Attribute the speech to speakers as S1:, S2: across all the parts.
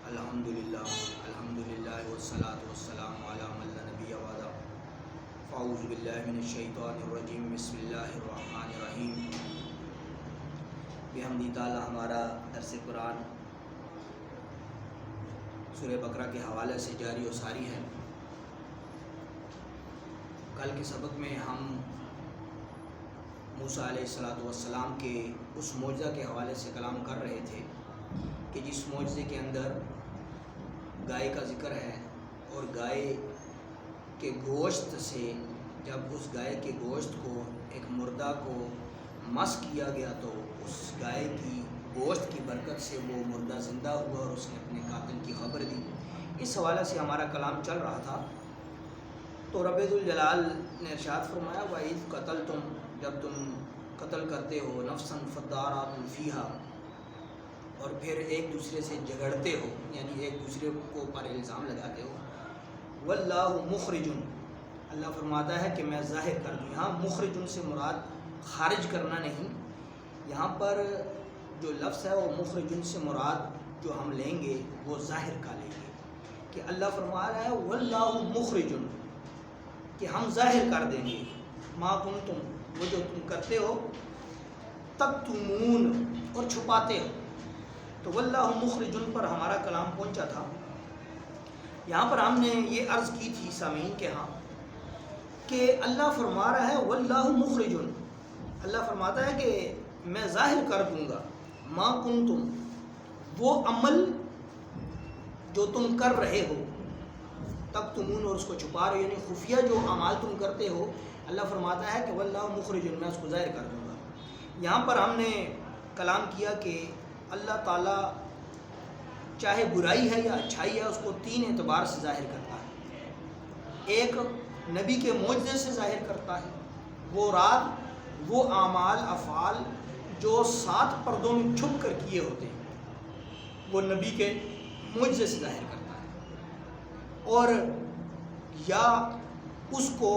S1: الحمدللہ والصلاة والسلام علی من لا نبی بعدہ فاعوذ باللہ من الشیطان الرجیم بسم اللہ الرحمن الرحیم بحمد تعالی ہمارا درس قرآن سورہ بقرہ کے حوالے سے جاری و ساری ہے۔ کل کے سبق میں ہم موسیٰ علیہ السلام کے اس معجزہ کے حوالے سے کلام کر رہے تھے کہ جس معجزے کے اندر گائے کا ذکر ہے، اور گائے کے گوشت سے جب اس گائے کے گوشت کو ایک مردہ کو مس کیا گیا تو اس گائے کی گوشت کی برکت سے وہ مردہ زندہ ہوا اور اس نے اپنے قاتل کی خبر دی۔ اس حوالے سے ہمارا کلام چل رہا تھا تو رب ذوالجلال نے ارشاد فرمایا وَإِذْ قَتَلْتُمْ، جب تم قتل کرتے ہو نفساً فَادَّارَأْتُمْ فِيهَا، اور پھر ایک دوسرے سے جھگڑتے ہو، یعنی ایک دوسرے کو پر الزام لگاتے ہو۔ وَاللَّهُ مُخْرِجٌ، اللہ فرماتا ہے کہ میں ظاہر کر دوں۔ یہاں مخرجن سے مراد خارج کرنا نہیں، یہاں پر جو لفظ ہے وہ مخرجن سے مراد جو ہم لیں گے وہ ظاہر کا لیں گے، کہ اللہ فرما رہا ہے وَاللَّهُ مُخْرِجٌ، کہ ہم ظاہر کر دیں گے ما کنتم، وہ جو تم کرتے ہو، تکتمون، اور چھپاتے ہو۔ تو واللہ مخرجن پر ہمارا کلام پہنچا تھا۔ یہاں پر ہم نے یہ عرض کی تھی سامعین کے ہاں کہ اللہ فرما رہا ہے واللہ مخرجن، اللہ فرماتا ہے کہ میں ظاہر کر دوں گا ما کنتم، وہ عمل جو تم کر رہے ہو، تکتمون، اور اس کو چھپا رہے ہو، یعنی خفیہ جو اعمال تم کرتے ہو، اللہ فرماتا ہے کہ واللہ مخرجن، میں اس کو ظاہر کر دوں گا۔ یہاں پر ہم نے کلام کیا کہ اللہ تعالیٰ چاہے برائی ہے یا اچھائی ہے اس کو تین اعتبار سے ظاہر کرتا ہے۔ ایک نبی کے معجزے سے ظاہر کرتا ہے، وہ رات وہ اعمال افعال جو 7 پردوں میں چھپ کر کیے ہوتے ہیں وہ نبی کے معجزے سے ظاہر کرتا ہے، اور یا اس کو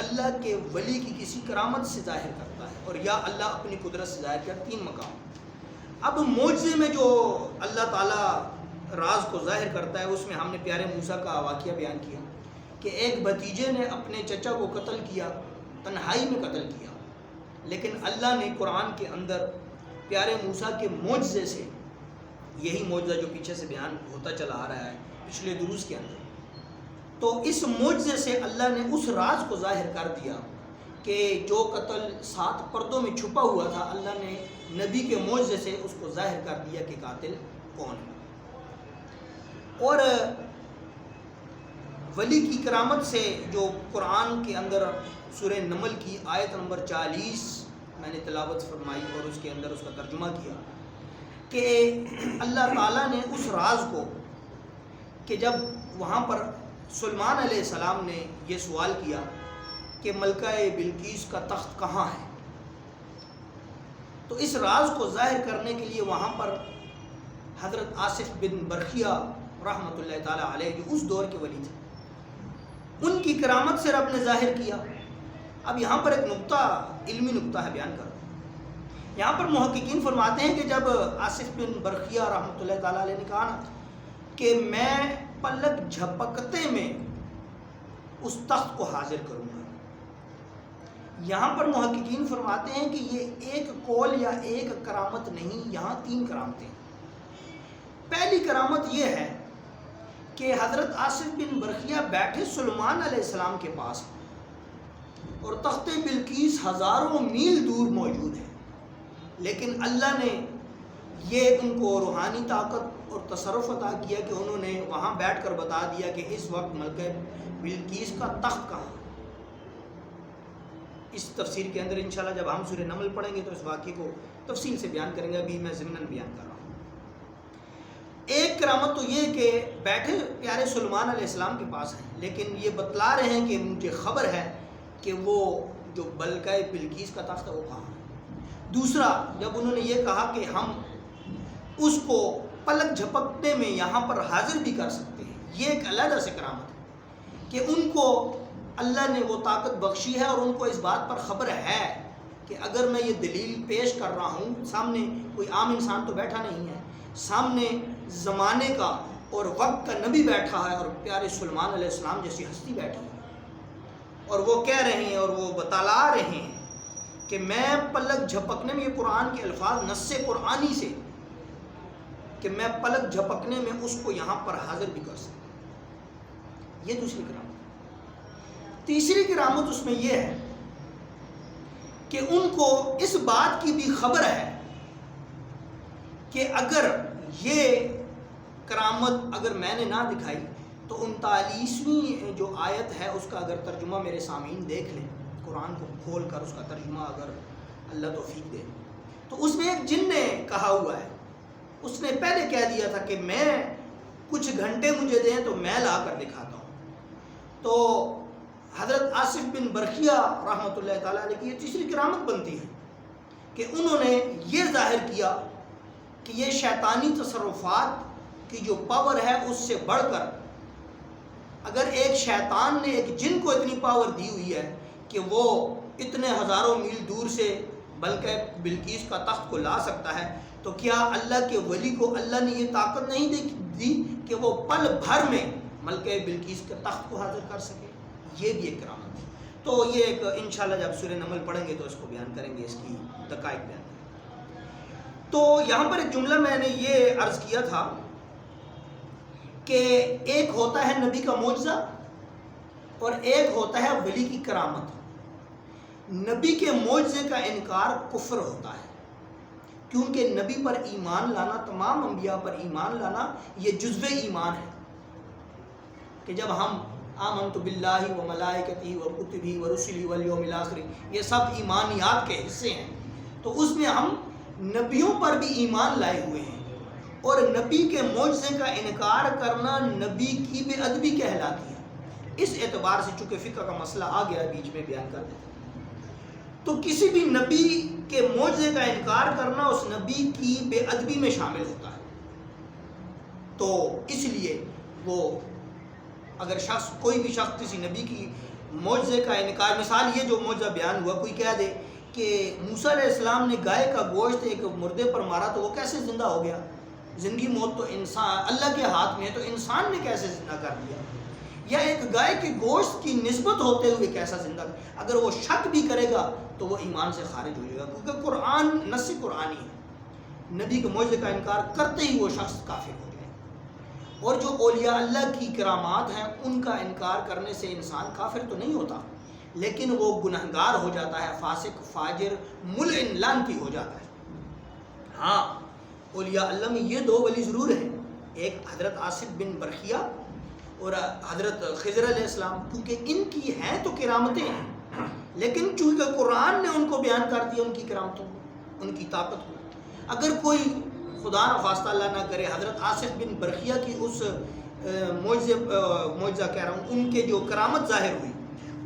S1: اللہ کے ولی کی کسی کرامت سے ظاہر کرتا ہے، اور یا اللہ اپنی قدرت سے ظاہر کرتا ہے۔ 3 مقام۔ اب معجزے میں جو اللہ تعالیٰ راز کو ظاہر کرتا ہے اس میں ہم نے پیارے موسیٰ کا واقعہ بیان کیا کہ ایک بھتیجے نے اپنے چچا کو قتل کیا، تنہائی میں قتل کیا، لیکن اللہ نے قرآن کے اندر پیارے موسیٰ کے معجزے سے، یہی معجزہ جو پیچھے سے بیان ہوتا چلا آ رہا ہے پچھلے دروس کے اندر، تو اس معجزے سے اللہ نے اس راز کو ظاہر کر دیا کہ جو قتل 7 پردوں میں چھپا ہوا تھا، اللہ نے نبی کے معجزے سے اس کو ظاہر کر دیا کہ قاتل کون ہے۔ اور ولی کی کرامت سے جو قرآن کے اندر سورہ نمل کی آیت نمبر 40 میں نے تلاوت فرمائی اور اس کے اندر اس کا ترجمہ کیا کہ اللہ تعالیٰ نے اس راز کو، کہ جب وہاں پر سلیمان علیہ السلام نے یہ سوال کیا کہ ملکہ بلقیس کا تخت کہاں ہے، تو اس راز کو ظاہر کرنے کے لیے وہاں پر حضرت آصف بن برخیہ رحمۃ اللہ تعالیٰ علیہ جو اس دور کے ولی تھے، ان کی کرامت سے رب نے ظاہر کیا۔ اب یہاں پر ایک نقطہ، علمی نقطہ ہے، بیان کر دوں۔ یہاں پر محققین فرماتے ہیں کہ جب آصف بن برخیہ رحمۃ اللہ تعالیٰ علیہ نے کہا نا کہ میں پلک جھپکتے میں اس تخت کو حاضر کروں گا، یہاں پر محققین فرماتے ہیں کہ یہ ایک قول یا ایک کرامت نہیں، یہاں 3 کرامتیں۔ پہلی کرامت یہ ہے کہ حضرت آصف بن برخیہ بیٹھے سلیمان علیہ السلام کے پاس، اور تخت بلقیس ہزاروں میل دور موجود ہے، لیکن اللہ نے یہ ان کو روحانی طاقت اور تصرف عطا کیا کہ انہوں نے وہاں بیٹھ کر بتا دیا کہ اس وقت ملکہ بلقیس کا تخت کہاں ہے۔ اس تفسیر کے اندر انشاءاللہ جب ہم سورہ نمل پڑھیں گے تو اس واقعے کو تفصیل سے بیان کریں گے، ابھی میں ضمناً بیان کر رہا ہوں۔ ایک کرامت تو یہ کہ بیٹھے پیارے سلیمان علیہ السلام کے پاس ہیں، لیکن یہ بتلا رہے ہیں کہ مجھے خبر ہے کہ وہ جو ملکہ بلقیس کا تخت ہے وہ کہاں ہے۔ دوسرا، جب انہوں نے یہ کہا کہ ہم اس کو پلک جھپکنے میں یہاں پر حاضر بھی کر سکتے ہیں، یہ ایک علیحدہ سے کرامت ہے کہ ان کو اللہ نے وہ طاقت بخشی ہے، اور ان کو اس بات پر خبر ہے کہ اگر میں یہ دلیل پیش کر رہا ہوں، سامنے کوئی عام انسان تو بیٹھا نہیں ہے، سامنے زمانے کا اور وقت کا نبی بیٹھا ہے اور پیارے سلیمان علیہ السلام جیسی ہستی بیٹھی ہے، اور وہ کہہ رہے ہیں اور وہ بتلا رہے ہیں کہ میں پلک جھپکنے میں، یہ قرآن کے الفاظ نص قرآنی سے، کہ میں پلک جھپکنے میں اس کو یہاں پر حاضر بھی کر سکتا. یہ دوسری کرامت. تیسری کرامت اس میں یہ ہے کہ ان کو اس بات کی بھی خبر ہے کہ اگر یہ کرامت اگر میں نے نہ دکھائی تو 39ویں جو آیت ہے اس کا اگر ترجمہ میرے سامعین دیکھ لیں، قرآن کو کھول کر اس کا ترجمہ اگر اللہ توفیق دے، تو اس میں ایک جن نے کہا ہوا ہے، اس نے پہلے کہہ دیا تھا کہ میں کچھ گھنٹے مجھے دیں تو میں لا کر دکھاتا ہوں. تو حضرت آصف بن برقیہ رحمۃ اللہ تعالیٰ علیہ کی یہ تیسری کرامت بنتی ہے کہ انہوں نے یہ ظاہر کیا کہ یہ شیطانی تصرفات کی جو پاور ہے اس سے بڑھ کر اگر ایک شیطان نے ایک جن کو اتنی پاور دی ہوئی ہے کہ وہ اتنے ہزاروں میل دور سے بلکہ بلقیس کا تخت کو لا سکتا ہے، تو کیا اللہ کے ولی کو اللہ نے یہ طاقت نہیں دی کہ وہ پل بھر میں ملکہ بلقیس کے تخت کو حاضر کر سکے؟ یہ بھی ایک کرامت ہے. تو یہ ایک انشاءاللہ جب سورہ نمل پڑھیں گے تو اس کو بیان کریں گے، اس کی دقائق بیان کریں گے. تو یہاں پر ایک جملہ میں نے یہ عرض کیا تھا کہ ایک ہوتا ہے نبی کا معجزہ اور ایک ہوتا ہے ولی کی کرامت. نبی کے معجزے کا انکار کفر ہوتا ہے، کیونکہ نبی پر ایمان لانا، تمام انبیاء پر ایمان لانا یہ جزو ایمان ہے کہ جب ہم آمنت باللہ و ملائکتہ و کتبہ و رسلہ والیوم الآخر، یہ سب ایمانیات کے حصے ہیں، تو اس میں ہم نبیوں پر بھی ایمان لائے ہوئے ہیں. اور نبی کے معجزے کا انکار کرنا نبی کی بے ادبی کہلاتی ہے. اس اعتبار سے چونکہ فقہ کا مسئلہ آ گیا بیچ میں بیان کر دیتے ہیں، تو کسی بھی نبی کے معجزے کا انکار کرنا اس نبی کی بے ادبی میں شامل ہوتا ہے. تو اس لیے وہ اگر شخص، کوئی بھی شخص کسی نبی کی معجزے کا انکار، مثال یہ جو معجزہ بیان ہوا، کوئی کہہ دے کہ موسیٰ علیہ السلام نے گائے کا گوشت ایک مردے پر مارا تو وہ کیسے زندہ ہو گیا؟ زندگی موت تو انسان اللہ کے ہاتھ میں ہے، تو انسان نے کیسے زندہ کر دیا؟ یا ایک گائے کے گوشت کی نسبت ہوتے ہوئے کیسا زندہ؟ اگر وہ شک بھی کرے گا تو وہ ایمان سے خارج ہو جائے گا، کیونکہ قرآن نص قرآنی ہے. نبی کے معجزے کا انکار کرتے ہی وہ شخص کافر ہو جائے. اور جو اولیاء اللہ کی کرامات ہیں ان کا انکار کرنے سے انسان کافر تو نہیں ہوتا، لیکن وہ گنہگار ہو جاتا ہے، فاسق، فاجر، ملعن، لعنتی ہو جاتا ہے. ہاں، اولیاء اللہ میں یہ دو ولی ضرور ہیں، ایک حضرت آصف بن برقیہ اور حضرت خضر علیہ السلام، کیونکہ ان کی ہیں تو کرامتیں ہیں، لیکن چونکہ قرآن نے ان کو بیان کر دیا، ان کی کرامتوں کو، ان کی طاقت کو. اگر کوئی خدا نخواستہ اللہ نہ کرے حضرت آصف بن برقیہ کی اس معجزہ کہہ رہا ہوں، ان کے جو کرامت ظاہر ہوئی،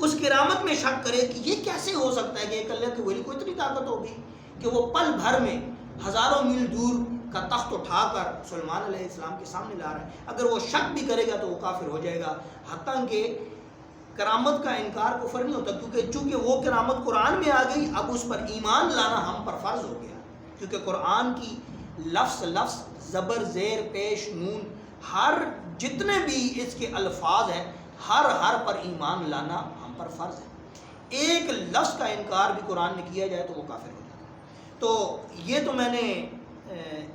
S1: اس کرامت میں شک کرے کہ یہ کیسے ہو سکتا ہے کہ ایک اللہ کے ولی کو اتنی طاقت ہوگی کہ وہ پل بھر میں ہزاروں میل دور کا تخت اٹھا کر سلیمان علیہ السلام کے سامنے لا رہا ہے. اگر وہ شک بھی کرے گا تو وہ کافر ہو جائے گا. حتیٰ کہ کرامت کا انکار کفر نہیں ہوتا، کیونکہ چونکہ وہ کرامت قرآن میں آ گئی، اب اس پر ایمان لانا ہم پر فرض ہو گیا، کیونکہ قرآن کی لفظ زبر، زیر، پیش، نون، ہر جتنے بھی اس کے الفاظ ہیں ہر پر ایمان لانا ہم پر فرض ہے. ایک لفظ کا انکار بھی قرآن میں کیا جائے تو وہ کافر ہو جاتا ہے. تو یہ تو میں نے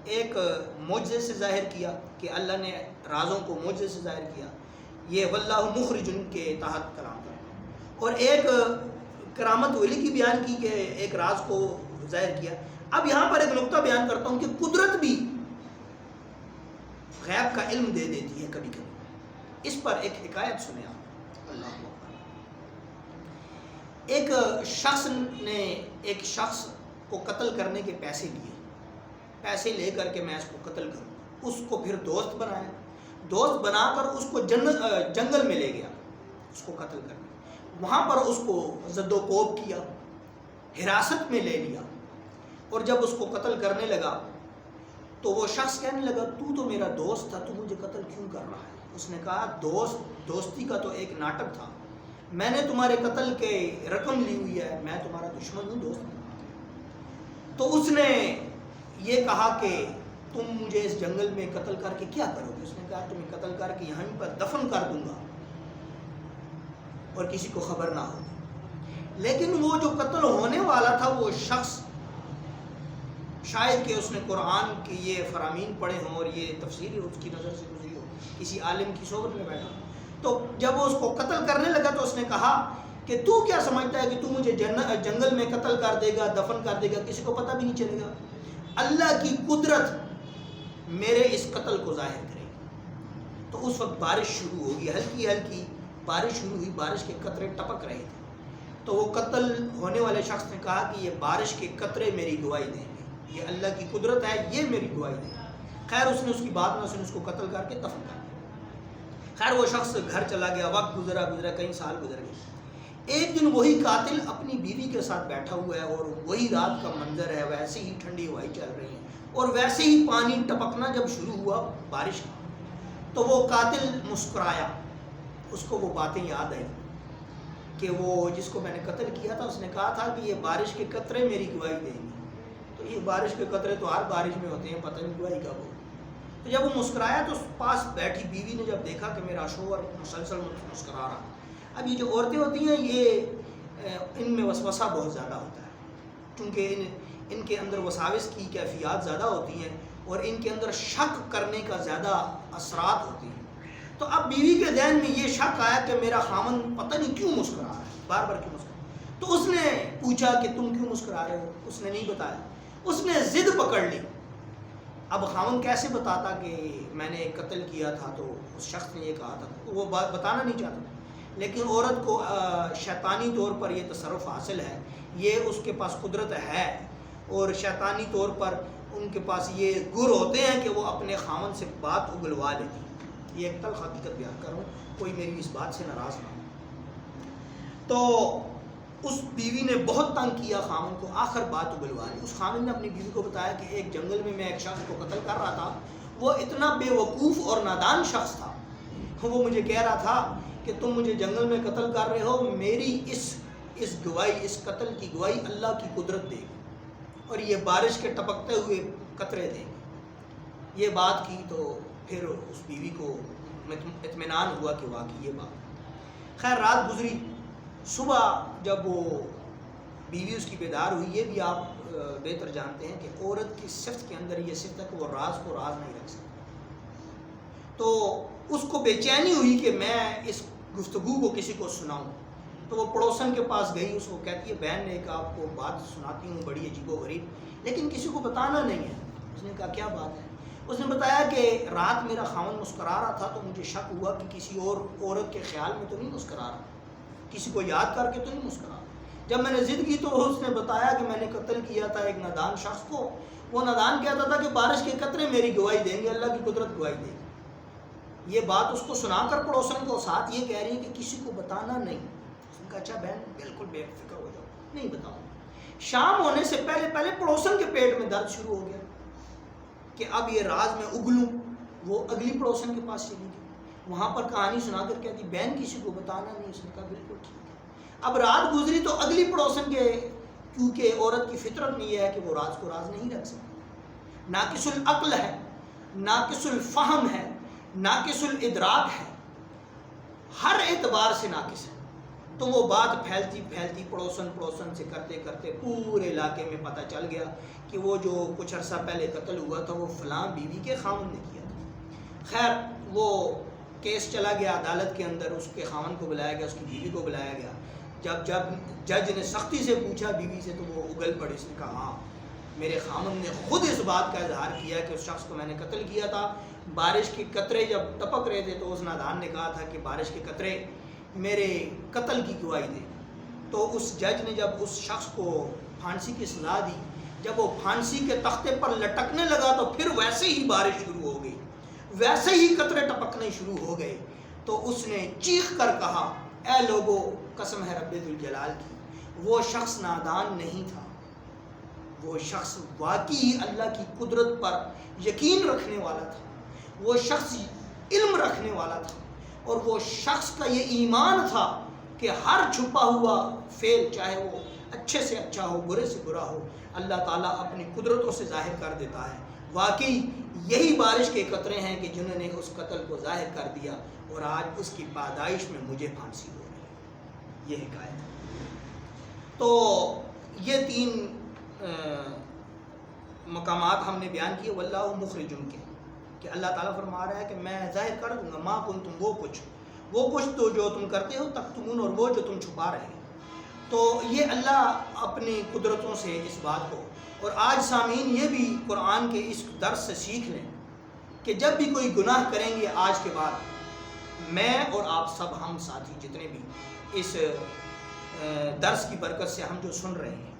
S1: ایک معجزے سے ظاہر کیا کہ اللہ نے رازوں کو معجزے سے ظاہر کیا، یہ واللہ مخرج کے تحت کلام کرنا. اور ایک کرامت ولی کی بیان کی کہ ایک راز کو ظاہر کیا. اب یہاں پر ایک نقطہ بیان کرتا ہوں کہ قدرت بھی غیب کا علم دے دیتی ہے کبھی کبھی. اس پر ایک حکایت سنیں آپ. اللہ اکبر. ایک شخص نے ایک شخص کو قتل کرنے کے پیسے لیے، پیسے لے کر کے میں اس کو قتل کروں. اس کو پھر دوست بنایا، دوست بنا کر اس کو جنگل میں لے گیا اس کو قتل کرنے. وہاں پر اس کو زد و کوب کیا، حراست میں لے لیا، اور جب اس کو قتل کرنے لگا تو وہ شخص کہنے لگا تو میرا دوست تھا، تو مجھے قتل کیوں کر رہا ہے؟ اس نے کہا دوستی کا تو ایک ناٹک تھا، میں نے تمہارے قتل کے رقم لی ہوئی ہے، میں تمہارا دشمن ہوں، دوست نہیں. تو اس نے یہ کہا کہ تم مجھے اس جنگل میں قتل کر کے کیا کرو گے؟ اس نے کہا تمہیں قتل کر کے یہیں پر دفن کر دوں گا اور کسی کو خبر نہ ہوگی۔ لیکن وہ جو قتل ہونے والا تھا وہ شخص، شاید کہ اس نے قرآن کے یہ فرامین پڑھے ہوں اور یہ تفسیر اس کی نظر سے گزری ہو، کسی عالم کی صحبت میں بیٹھا، تو جب وہ اس کو قتل کرنے لگا تو اس نے کہا کہ تو کیا سمجھتا ہے کہ تو مجھے جنگل میں قتل کر دے گا، دفن کر دے گا، کسی کو پتہ بھی نہیں چلے گا؟ اللہ کی قدرت میرے اس قتل کو ظاہر کرے گی۔ تو اس وقت بارش شروع ہوگی، ہلکی ہلکی بارش شروع ہوئی، بارش کے قطرے ٹپک رہے تھے۔ تو وہ قتل ہونے والے شخص نے کہا کہ یہ بارش کے قطرے میری گواہی دیں گے، یہ اللہ کی قدرت ہے، یہ میری گواہی دیں گے۔ خیر اس نے اس کی بات نہ سنی، اس کو قتل کر کے دفن کر دیا۔ خیر وہ شخص گھر چلا گیا، وقت گزرا کئی سال گزر گئے۔ ایک دن وہی قاتل اپنی بیوی کے ساتھ بیٹھا ہوا ہے اور وہی رات کا منظر ہے، ویسے ہی ٹھنڈی ہوائیں چل رہی ہیں اور ویسے ہی پانی ٹپکنا جب شروع ہوا بارش کا، تو وہ قاتل مسکرایا، اس کو وہ باتیں یاد آئیں کہ وہ جس کو میں نے قتل کیا تھا اس نے کہا تھا کہ یہ بارش کے قطرے میری گواہی دیں گے، تو یہ بارش کے قطرے تو ہر بارش میں ہوتے ہیں، پتہ نہیں گواہی کب ہو۔ تو جب وہ مسکرایا تو پاس بیٹھی بیوی نے جب دیکھا کہ میرا شوہر مسلسل مسکرا رہا، اب یہ جو عورتیں ہوتی ہیں یہ ان میں وسوسہ بہت زیادہ ہوتا ہے، کیونکہ ان کے اندر وساوس کی کیفیات زیادہ ہوتی ہیں اور ان کے اندر شک کرنے کا زیادہ اثرات ہوتے ہیں۔ تو اب بیوی کے ذہن میں یہ شک آیا کہ میرا خامن پتہ نہیں کیوں مسکرا رہا ہے، بار بار کیوں مسکرا رہا ہے۔ تو اس نے پوچھا کہ تم کیوں مسکرا رہے ہو؟ اس نے نہیں بتایا، اس نے ضد پکڑ لی۔ اب خامن کیسے بتاتا کہ میں نے قتل کیا تھا تو اس شخص نے یہ کہا تھا، تو وہ بات بتانا نہیں چاہتا، لیکن عورت کو شیطانی طور پر یہ تصرف حاصل ہے، یہ اس کے پاس قدرت ہے اور شیطانی طور پر ان کے پاس یہ گر ہوتے ہیں کہ وہ اپنے خامن سے بات اگلوا لیتی ہیں۔ یہ ایک تلخ حقیقت بیان کر رہا ہوں، کوئی میری اس بات سے ناراض نہ ہو۔ تو اس بیوی نے بہت تنگ کیا خامن کو، آخر بات اگلوا لی۔ اس خامن نے اپنی بیوی کو بتایا کہ ایک جنگل میں ایک شخص کو قتل کر رہا تھا، وہ اتنا بے وقوف اور نادان شخص تھا، وہ مجھے کہہ رہا تھا کہ تم مجھے جنگل میں قتل کر رہے ہو، میری اس گواہی، اس قتل کی گواہی اللہ کی قدرت دے گی اور یہ بارش کے ٹپکتے ہوئے قطرے دے گی۔ یہ بات کی تو پھر اس بیوی کو اطمینان ہوا کہ واقعی یہ بات۔ خیر رات گزری، صبح جب وہ بیوی اس کی بیدار ہوئی، یہ بھی آپ بہتر جانتے ہیں کہ عورت کی صفت کے اندر یہ صفت ہے کہ وہ راز کو راز نہیں رکھ سکتی، تو اس کو بے چینی ہوئی کہ میں اس گفتگو کو کسی کو سناؤں۔ تو وہ پڑوسن کے پاس گئی، اس کو کہتی ہے بہن نے ایک آپ کو بات سناتی ہوں بڑی عجیب و غریب، لیکن کسی کو بتانا نہیں ہے۔ اس نے کہا کیا بات ہے؟ اس نے بتایا کہ رات میرا خاوند مسکرا رہا تھا تو مجھے شک ہوا کہ کسی اور عورت کے خیال میں تو نہیں مسکرا رہا، کسی کو یاد کر کے تو نہیں مسکرا۔ جب میں نے ضد کی تو اس نے بتایا کہ میں نے قتل کیا تھا ایک نادان شخص کو، وہ نادان کہتا تھا کہ بارش کے قطرے میری گواہی دیں گے، اللہ کی قدرت گواہی دے گی۔ یہ بات اس کو سنا کر پڑوسن کو ساتھ یہ کہہ رہی ہے کہ کسی کو بتانا نہیں۔ اس نے کہا اچھا بہن بالکل بے فکر ہو جاؤ، نہیں بتاؤں۔ شام ہونے سے پہلے پڑوسن کے پیٹ میں درد شروع ہو گیا کہ اب یہ راز میں اگلوں۔ وہ اگلی پڑوسن کے پاس چلی گئی، وہاں پر کہانی سنا کر کہتی بہن کسی کو بتانا نہیں۔ اس نے کہا بالکل ٹھیک ہے۔ اب رات گزری تو اگلی پڑوسن کے، کیونکہ عورت کی فطرت میں یہ ہے کہ وہ راز کو راز نہیں رکھ سکتی، ناقص العقل ہے، ناقص الفہم ہے، ناقص الادراک ہے، ہر اعتبار سے ناقص ہے۔ تو وہ بات پھیلتی پھیلتی پڑوسن سے کرتے کرتے پورے علاقے میں پتہ چل گیا کہ وہ جو کچھ عرصہ پہلے قتل ہوا تھا وہ فلاں بیوی کے خاوند نے کیا تھا۔ خیر وہ کیس چلا گیا عدالت کے اندر، اس کے خاوند کو بلایا گیا، اس کی بیوی کو بلایا گیا۔ جب جج نے سختی سے پوچھا بیوی سے تو وہ اگل پڑی، اس نے کہا ہاں میرے خاوند نے خود اس بات کا اظہار کیا کہ اس شخص کو میں نے قتل کیا تھا۔ بارش کے قطرے جب ٹپک رہے تھے تو اس نادان نے کہا تھا کہ بارش کے قطرے میرے قتل کی گواہی دے۔ تو اس جج نے جب اس شخص کو پھانسی کی سزا دی، جب وہ پھانسی کے تختے پر لٹکنے لگا تو پھر ویسے ہی بارش شروع ہو گئی، ویسے ہی قطرے ٹپکنے شروع ہو گئے۔ تو اس نے چیخ کر کہا اے لوگو، قسم ہے رب ذوالجلال کی، وہ شخص نادان نہیں تھا، وہ شخص واقعی اللہ کی قدرت پر یقین رکھنے والا تھا، وہ شخص علم رکھنے والا تھا، اور وہ شخص کا یہ ایمان تھا کہ ہر چھپا ہوا فعل چاہے وہ اچھے سے اچھا ہو برے سے برا ہو، اللہ تعالیٰ اپنی قدرتوں سے ظاہر کر دیتا ہے۔ واقعی یہی بارش کے قطرے ہیں کہ جنہوں نے اس قتل کو ظاہر کر دیا اور آج اس کی پادائش میں مجھے پھانسی ہو رہی ہے. یہ حکایت ہے. تو یہ 3 مقامات ہم نے بیان کیے واللہ مخرج کے، کہ اللہ تعالیٰ فرما رہا ہے کہ میں ظاہر کر دوں گا ما کنتم، وہ کچھ تو جو تم کرتے ہو، تکتمون، اور وہ جو تم چھپا رہے ہو. تو یہ اللہ اپنی قدرتوں سے اس بات کو، اور آج سامعین یہ بھی قرآن کے اس درس سے سیکھ لیں کہ جب بھی کوئی گناہ کریں گے آج کے بعد، میں اور آپ سب، ہم ساتھی جتنے بھی اس درس کی برکت سے ہم جو سن رہے ہیں،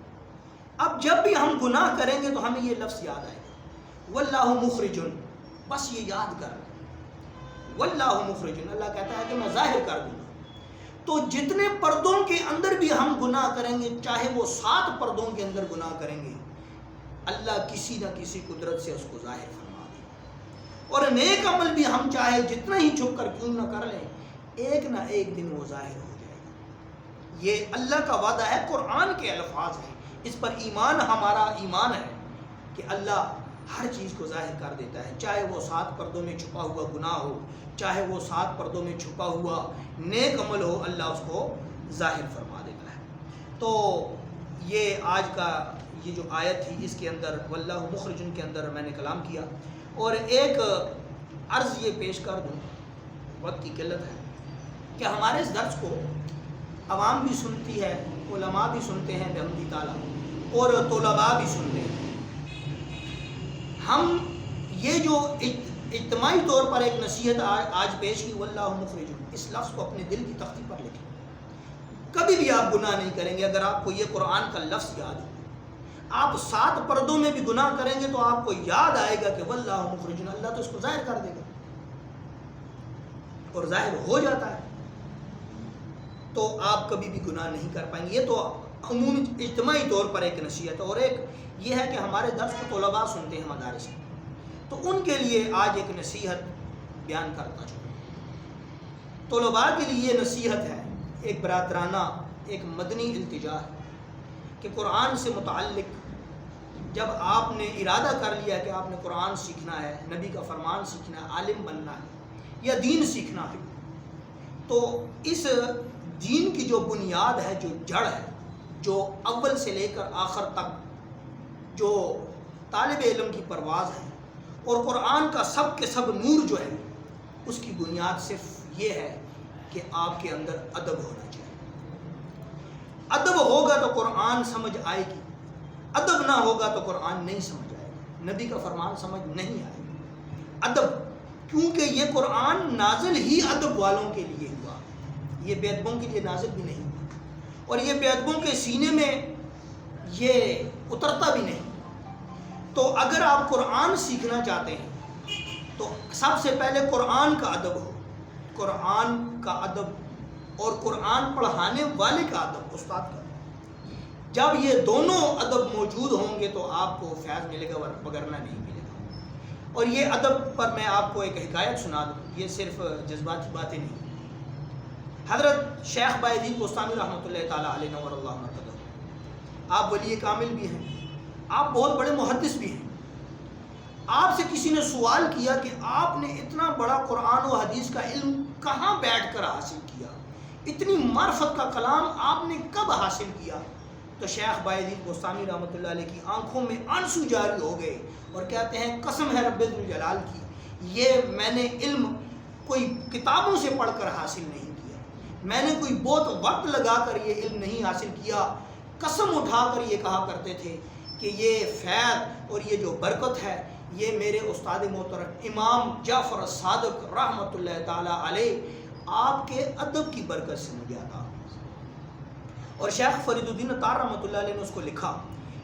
S1: اب جب بھی ہم گناہ کریں گے تو ہمیں یہ لفظ یاد آئے گا واللہ مخرجن. بس یہ یاد کر لیں، واللہ مخرجن، اللہ کہتا ہے کہ میں ظاہر کر دوں گا. تو جتنے پردوں کے اندر بھی ہم گناہ کریں گے، چاہے وہ 7 پردوں کے اندر گناہ کریں گے، اللہ کسی نہ کسی قدرت سے اس کو ظاہر فرما دے گا. اور نیک عمل بھی ہم چاہے جتنا ہی چھپ کر کیوں نہ کر لیں، ایک نہ ایک دن وہ ظاہر ہو جائے گا. یہ اللہ کا وعدہ ہے، قرآن کے الفاظ ہیں. اس پر ایمان ہمارا ایمان ہے کہ اللہ ہر چیز کو ظاہر کر دیتا ہے، چاہے وہ 7 پردوں میں چھپا ہوا گناہ ہو، چاہے وہ 7 پردوں میں چھپا ہوا نیک عمل ہو، اللہ اس کو ظاہر فرما دیتا ہے. تو یہ آج کا یہ جو آیت تھی، اس کے اندر واللہ مخرجن کے اندر میں نے کلام کیا. اور ایک عرض یہ پیش کر دوں، وقت کی قلت ہے، کہ ہمارے اس درس کو عوام بھی سنتی ہے، علماء بھی سنتے ہیں بحمد تعالیٰ، اور طلباء بھی سنتے ہیں. ہم یہ جو اجتماعی طور پر ایک نصیحت آج پیش کی واللہ مخرجن، اس لفظ کو اپنے دل کی تختی پر لکھیں. کبھی بھی آپ گناہ نہیں کریں گے اگر آپ کو یہ قرآن کا لفظ یاد ہو. آپ 7 پردوں میں بھی گناہ کریں گے تو آپ کو یاد آئے گا کہ واللہ مخرجن، اللہ تو اس کو ظاہر کر دے گا، اور ظاہر ہو جاتا ہے. تو آپ کبھی بھی گناہ نہیں کر پائیں گے. یہ تو عمومی اجتماعی طور پر ایک نصیحت ہے. اور ایک یہ ہے کہ ہمارے درس کو طلباء سنتے ہیں مدارس میں، تو ان کے لیے آج ایک نصیحت بیان کرتا چلوں. طلباء کے لیے یہ نصیحت ہے، ایک برادرانہ، ایک مدنی التجا ہے کہ قرآن سے متعلق جب آپ نے ارادہ کر لیا کہ آپ نے قرآن سیکھنا ہے، نبی کا فرمان سیکھنا ہے، عالم بننا ہے یا دین سیکھنا ہے، تو اس دین کی جو بنیاد ہے، جو جڑ ہے، جو اول سے لے کر آخر تک جو طالب علم کی پرواز ہے، اور قرآن کا سب کے سب نور جو ہے، اس کی بنیاد صرف یہ ہے کہ آپ کے اندر ادب ہونا چاہیے. ادب ہوگا تو قرآن سمجھ آئے گی، ادب نہ ہوگا تو قرآن نہیں سمجھ آئے گا، نبی کا فرمان سمجھ نہیں آئے گا. ادب، کیونکہ یہ قرآن نازل ہی ادب والوں کے لیے ہوا، یہ بے ادبوں کے لیے نازل بھی نہیں ہوا، اور یہ بے ادبوں کے سینے میں یہ اترتا بھی نہیں. تو اگر آپ قرآن سیکھنا چاہتے ہیں تو سب سے پہلے قرآن کا ادب ہو، قرآن کا ادب اور قرآن پڑھانے والے کا ادب، استاد کا. جب یہ دونوں ادب موجود ہوں گے تو آپ کو فیض ملے گا، وگرنہ نہیں ملے گا. اور یہ ادب پر میں آپ کو ایک حکایت سنا دوں، یہ صرف جذباتی باتیں نہیں. حضرت شیخ بایزید بستانی رحمۃ اللہ تعالیٰ علیہ نور اللہ مرقدہ، آپ ولی کامل بھی ہیں، آپ بہت بڑے محدث بھی ہیں. آپ سے کسی نے سوال کیا کہ آپ نے اتنا بڑا قرآن و حدیث کا علم کہاں بیٹھ کر حاصل کیا، اتنی معرفت کا کلام آپ نے کب حاصل کیا؟ تو شیخ بایزید بستانی رحمۃ اللہ علیہ کی آنکھوں میں آنسو جاری ہو گئے اور کہتے ہیں قسم ہے رب ذوالجلال کی، یہ میں نے علم کوئی کتابوں سے پڑھ کر حاصل نہیں کیا، میں نے کوئی بہت وقت لگا کر یہ علم نہیں حاصل کیا. قسم اٹھا کر یہ کہا کرتے تھے کہ یہ فیض اور یہ جو برکت ہے یہ میرے استاد محترم امام جعفر الصادق رحمۃ اللہ تعالیٰ علیہ آپ کے ادب کی برکت سے مجھے عطا. اور شیخ فرید الدین عطار رحمۃ اللہ علیہ نے اس کو لکھا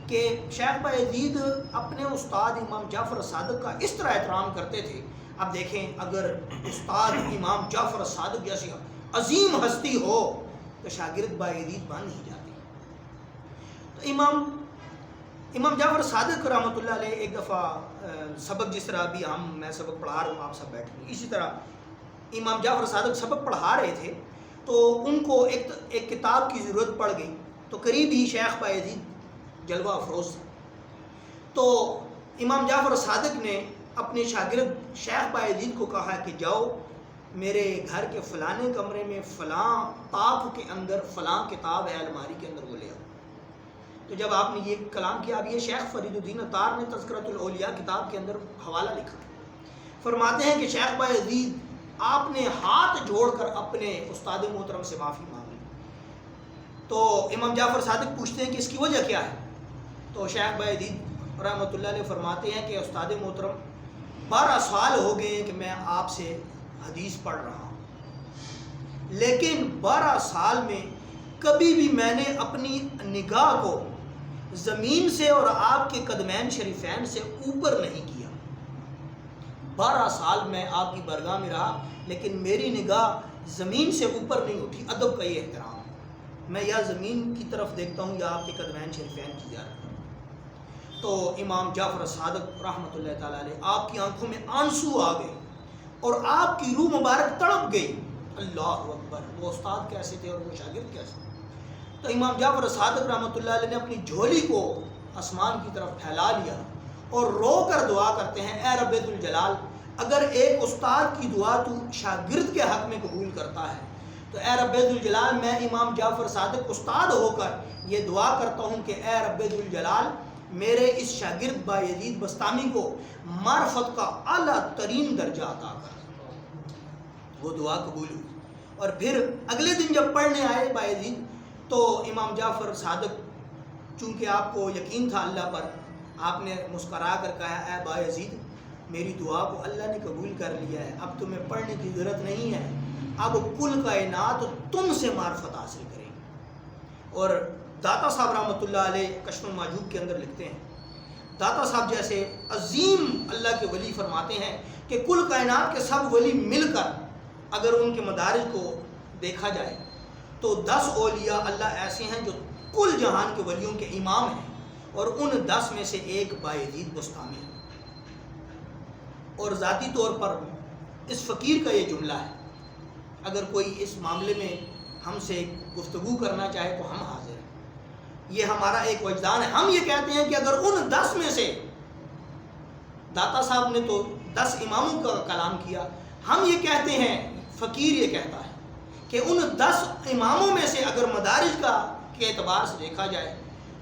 S1: کہ شیخ بایزید اپنے استاد امام جعفر الصادق کا اس طرح احترام کرتے تھے. اب دیکھیں، اگر استاد امام جعفر الصادق جیسی عظیم ہستی ہو تو شاگرد بایزید بن نہیں جاتے. تو امام جعفر صادق رحمۃ اللہ علیہ ایک دفعہ سبق، جس طرح ابھی میں سبق پڑھا رہا ہوں، آپ سب بیٹھے ہیں، اسی طرح امام جعفر صادق سبق پڑھا رہے تھے تو ان کو ایک کتاب کی ضرورت پڑ گئی. تو قریب ہی شیخ بایزید جلوہ افروز تھا، تو امام جعفر صادق نے اپنے شاگرد شیخ بایزید کو کہا کہ جاؤ میرے گھر کے فلانے کمرے میں فلاں طاق کے اندر فلاں کتاب ہے الماری کے اندر، وہ لے آؤ۔ تو جب آپ نے یہ کلام کیا، اب یہ شیخ فرید الدین اتار نے تذکرۃ الاولیاء کتاب کے اندر حوالہ لکھا، فرماتے ہیں کہ شیخ بایزید آپ نے ہاتھ جوڑ کر اپنے استاد محترم سے معافی مانگ لی۔ تو امام جعفر صادق پوچھتے ہیں کہ اس کی وجہ کیا ہے؟ تو شیخ بایزید رحمۃ اللہ علیہ فرماتے ہیں کہ استاد محترم 12 سال ہو گئے ہیں کہ میں آپ سے حدیث پڑھ رہا ہوں، لیکن 12 سال میں کبھی بھی میں نے اپنی نگاہ کو زمین سے اور آپ کے قدمین شریفین سے اوپر نہیں کیا۔ 12 سال میں آپ کی بارگاہ میں رہا لیکن میری نگاہ زمین سے اوپر نہیں اٹھی۔ ادب کا یہ احترام ہے، میں یا زمین کی طرف دیکھتا ہوں یا آپ کے قدمین شریفین کی زیارت۔ تو امام جعفر صادق رحمۃ اللہ تعالیٰ علیہ، آپ کی آنکھوں میں آنسو آ گئے اور آپ کی روح مبارک تڑپ گئی۔ اللہ اکبر! وہ استاد کیسے تھے اور وہ شاگرد کیسے؟ تو امام جعفر صادق رحمۃ اللہ علیہ نے اپنی جھولی کو آسمان کی طرف پھیلا لیا اور رو کر دعا کرتے ہیں، اے رب ذوالجلال، اگر ایک استاد کی دعا تو شاگرد کے حق میں قبول کرتا ہے تو اے رب ذوالجلال، میں امام جعفر صادق استاد ہو کر یہ دعا کرتا ہوں کہ اے رب ذوالجلال، میرے اس شاگرد بایزید بسطامی کو معرفت کا اعلیٰ ترین درجہ عطا کر۔ وہ دعا قبول ہوئی۔ اور پھر اگلے دن جب پڑھنے آئے بایزید تو امام جعفر صادق، چونکہ آپ کو یقین تھا اللہ پر، آپ نے مسکرا کر کہا، اے بایزید، میری دعا کو اللہ نے قبول کر لیا ہے، اب تمہیں پڑھنے کی ضرورت نہیں ہے، اب کل کائنات تم سے معرفت حاصل کریں گے۔ اور داتا صاحب رحمۃ اللہ علیہ کشف المحجوب کے اندر لکھتے ہیں، داتا صاحب جیسے عظیم اللہ کے ولی فرماتے ہیں کہ کل کائنات کے سب ولی مل کر اگر ان کے مدارج کو دیکھا جائے تو 10 اولیاء اللہ ایسے ہیں جو کل جہان کے ولیوں کے امام ہیں، اور ان 10 میں سے ایک بایزید بسطامی ہے۔ اور ذاتی طور پر اس فقیر کا یہ جملہ ہے، اگر کوئی اس معاملے میں ہم سے گفتگو کرنا چاہے تو ہم حاضر ہیں، یہ ہمارا ایک وجدان ہے۔ ہم یہ کہتے ہیں کہ اگر ان 10 میں سے، داتا صاحب نے تو 10 اماموں کا کلام کیا، ہم یہ کہتے ہیں، فقیر یہ کہتا ہے کہ ان 10 اماموں میں سے اگر مدارج کے اعتبار سے دیکھا جائے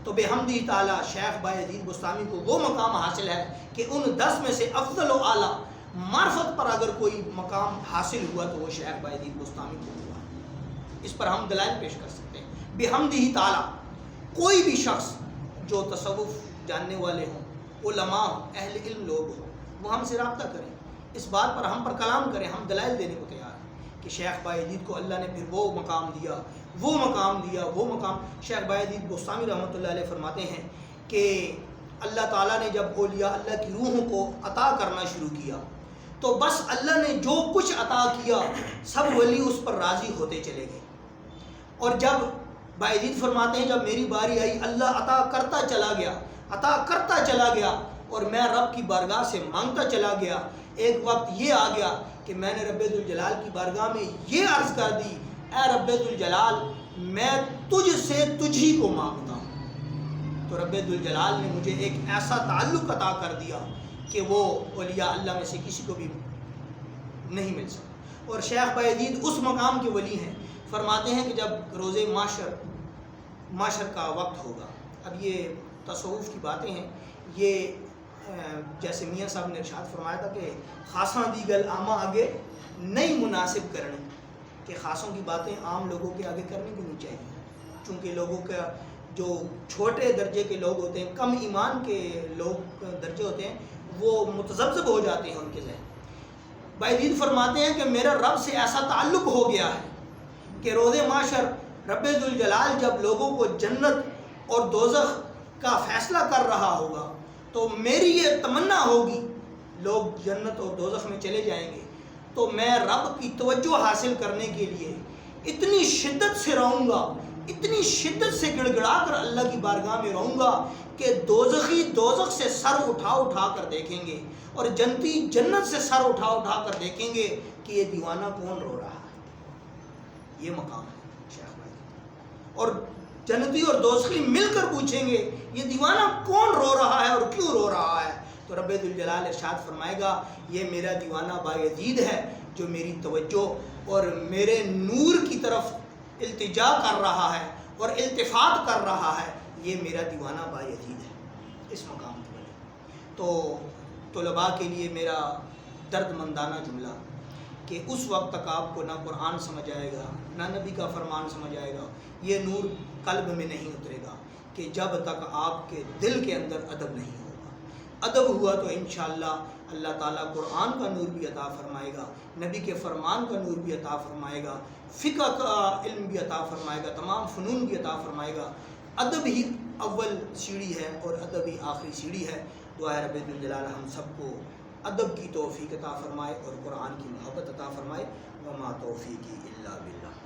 S1: تو بحمدہ تعالیٰ شیخ بایزید بسطامی کو وہ مقام حاصل ہے کہ ان 10 میں سے افضل و اعلیٰ معرفت پر اگر کوئی مقام حاصل ہوا تو وہ شیخ بایزید بسطامی کو ہوا۔ اس پر ہم دلائل پیش کر سکتے ہیں۔ بحمدہ تعالیٰ کوئی بھی شخص جو تصوف جاننے والے ہوں، علماء ہوں، اہل علم لوگ ہوں، وہ ہم سے رابطہ کریں، اس بات پر ہم پر کلام کریں، ہم دلائل دینے کو تیار ہیں کہ شیخ بایزید کو اللہ نے پھر وہ مقام دیا، وہ مقام دیا، وہ مقام۔ شیخ بایزید بسطامی رحمۃ اللہ علیہ فرماتے ہیں کہ اللہ تعالیٰ نے جب اولیاء اللہ کی روحوں کو عطا کرنا شروع کیا تو بس اللہ نے جو کچھ عطا کیا سب ولی اس پر راضی ہوتے چلے گئے۔ اور جب بایزید فرماتے ہیں جب میری باری آئی اللہ عطا کرتا چلا گیا، عطا کرتا چلا گیا، اور میں رب کی بارگاہ سے مانگتا چلا گیا، ایک وقت یہ آ گیا کہ میں نے رب ذوالجلال کی بارگاہ میں یہ عرض کر دی، اے رب ذوالجلال، میں تجھ سے تجھ ہی کو مانگتا ہوں۔ تو رب ذوالجلال نے مجھے ایک ایسا تعلق عطا کر دیا کہ وہ اولیاء اللہ میں سے کسی کو بھی نہیں مل سکتا۔ اور شیخ بایزید اس مقام کے ولی ہیں، فرماتے ہیں کہ جب روز معاشر کا وقت ہوگا، اب یہ تصوف کی باتیں ہیں، یہ جیسے میاں صاحب نے ارشاد فرمایا تھا کہ خاصاں دیگل عامہ آگے نہیں مناسب کرنے، کہ خاصوں کی باتیں عام لوگوں کے آگے کرنے کی نہیں چاہیے، چونکہ لوگوں کا جو چھوٹے درجے کے لوگ ہوتے ہیں، کم ایمان کے لوگ درجے ہوتے ہیں، وہ متذبذب ہو جاتے ہیں ان کے ذہن۔ بایزید فرماتے ہیں کہ میرا رب سے ایسا تعلق ہو گیا ہے کہ روز معاشر رب ذوالجلال جب لوگوں کو جنت اور دوزخ کا فیصلہ کر رہا ہوگا تو میری یہ تمنا ہوگی، لوگ جنت اور دوزخ میں چلے جائیں گے تو میں رب کی توجہ حاصل کرنے کے لیے اتنی شدت سے رہوں گا، اتنی شدت سے گڑ گڑا کر اللہ کی بارگاہ میں رہوں گا کہ دوزخی دوزخ سے سر اٹھا اٹھا کر دیکھیں گے اور جنتی جنت سے سر اٹھا اٹھا کر دیکھیں گے کہ یہ دیوانہ کون رو رہا ہے۔ یہ مقام ہے شیخ بایزید۔ اور جنتی اور دوزخی مل کر پوچھیں گے یہ دیوانہ کون رو رہا ہے اور کیوں رو رہا ہے، تو رب ذوالجلال ارشاد فرمائے گا یہ میرا دیوانہ بایزید ہے جو میری توجہ اور میرے نور کی طرف التجا کر رہا ہے اور التفات کر رہا ہے، یہ میرا دیوانہ بایزید ہے اس مقام پر۔ تو طلباء کے لیے میرا درد مندانہ جملہ کہ اس وقت تک آپ کو نہ قرآن سمجھ آئے گا نہ نبی کا فرمان سمجھ آئے گا، یہ نور قلب میں نہیں اترے گا کہ جب تک آپ کے دل کے اندر ادب نہیں ہوگا۔ ادب ہوا تو انشاءاللہ اللہ تعالیٰ قرآن کا نور بھی عطا فرمائے گا، نبی کے فرمان کا نور بھی عطا فرمائے گا، فقہ کا علم بھی عطا فرمائے گا، تمام فنون بھی عطا فرمائے گا۔ ادب ہی اول سیڑھی ہے اور ادب ہی آخری سیڑھی ہے۔ دعا ہے رب ذوالجلال ہم سب کو ادب کی توفیق عطا فرمائے اور قرآن کی محبت عطا فرمائے۔ وما توفیقی الا باللہ۔